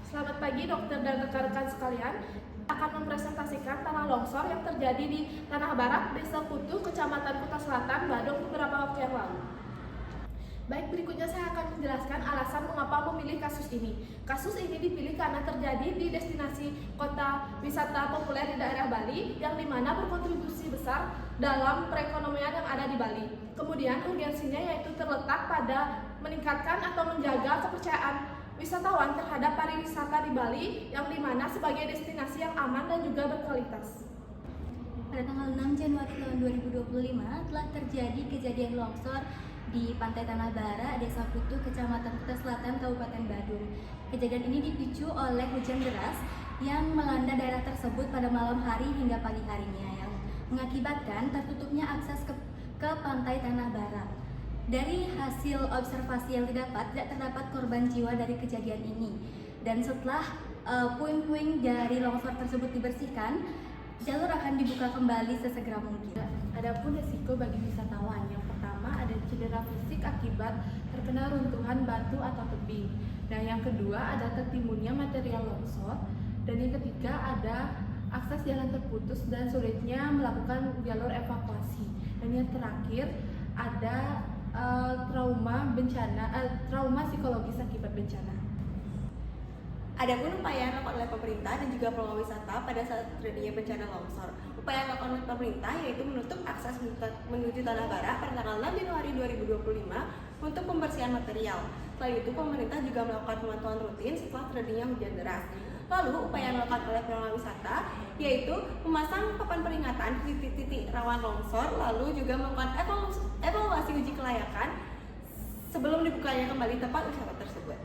Selamat pagi dokter dan rekan-rekan sekalian. Akan mempresentasikan tanah longsor yang terjadi di Tanah Barat, Desa Kutu, Kecamatan Kuta Selatan, Badung beberapa waktu yang lalu. Baik, berikutnya saya akan menjelaskan alasan mengapa memilih kasus ini. Kasus ini dipilih karena terjadi di destinasi kota wisata populer di daerah Bali yang dimana berkontribusi besar dalam perekonomian yang ada di Bali. Kemudian urgensinya yaitu terletak pada meningkatkan atau menjaga kepercayaan wisatawan terhadap pariwisata di Bali yang dimana sebagai destinasi yang aman dan juga berkualitas. Pada tanggal 6 Januari tahun 2025 telah terjadi kejadian longsor di Pantai Tanah Bara, Desa Kutu, Kecamatan Kuta Selatan, Kabupaten Badung. Kejadian ini dipicu oleh hujan deras yang melanda daerah tersebut pada malam hari hingga pagi harinya yang mengakibatkan tertutupnya akses ke Pantai Tanah Bara. Dari hasil observasi yang didapat, tidak terdapat korban jiwa dari kejadian ini. Dan setelah puing-puing dari longsor tersebut dibersihkan, jalur akan dibuka kembali sesegera mungkin. Adapun risiko bagi wisatawan, yang pertama ada cedera fisik akibat terkena runtuhan batu atau tebing. Dan yang kedua ada tertimbunnya material longsor. Dan yang ketiga ada akses jalan terputus dan sulitnya melakukan jalur evakuasi. Dan yang terakhir ada trauma psikologis akibat bencana. Adapun upaya yang dilakukan oleh pemerintah dan juga pengelola wisata pada saat terjadinya bencana longsor. Upaya yang dilakukan oleh pemerintah yaitu menutup akses menuju Tanah Bara pada tanggal 6 Januari 2025 untuk pembersihan material. Selain itu, pemerintah juga melakukan pemantauan rutin setelah terjadinya hujan deras. Lalu, upaya yang dilakukan oleh pengelola wisata yaitu memasang papan peringatan di titik-titik rawan longsor, lalu juga melakukan evaluasi uji kelayakan sebelum dibukanya kembali tempat wisata tersebut.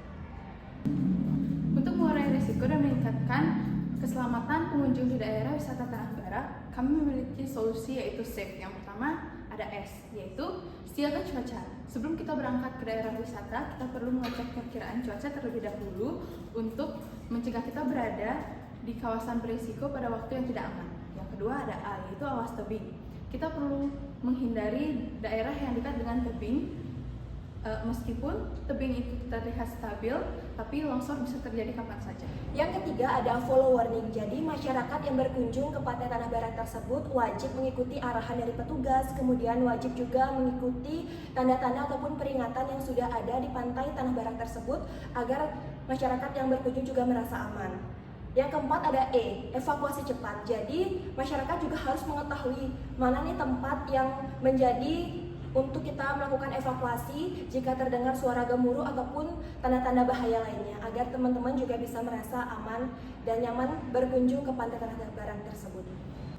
Untuk mengurangi risiko dan meningkatkan keselamatan pengunjung di daerah wisata Tanah Bara, kami memiliki solusi yaitu SAFE. Yang pertama ada S, yaitu siaga cuaca. Sebelum kita berangkat ke daerah wisata, kita perlu mengecek perkiraan cuaca terlebih dahulu untuk mencegah kita berada di kawasan berisiko pada waktu yang tidak aman. Yang kedua ada A, yaitu awas tebing. Kita perlu menghindari daerah yang dekat dengan tebing. Meskipun tebing itu terlihat stabil, tapi longsor bisa terjadi kapan saja. Yang ketiga ada follow warning. Jadi masyarakat yang berkunjung ke Pantai Tanah Bara tersebut wajib mengikuti arahan dari petugas, kemudian wajib juga mengikuti tanda-tanda ataupun peringatan yang sudah ada di Pantai Tanah Bara tersebut agar masyarakat yang berkunjung juga merasa aman. Yang keempat ada E, evakuasi cepat. Jadi masyarakat juga harus mengetahui mana nih tempat yang menjadi untuk kita melakukan evakuasi jika terdengar suara gemuruh ataupun tanda-tanda bahaya lainnya agar teman-teman juga bisa merasa aman dan nyaman berkunjung ke Pantai Tanah Bara tersebut.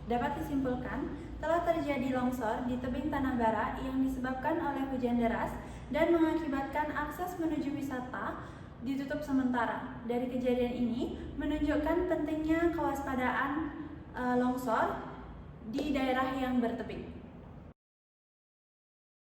Dapat disimpulkan, telah terjadi longsor di tebing Tanah Bara yang disebabkan oleh hujan deras dan mengakibatkan akses menuju wisata ditutup sementara. Dari kejadian ini menunjukkan pentingnya kewaspadaan longsor di daerah yang bertebing.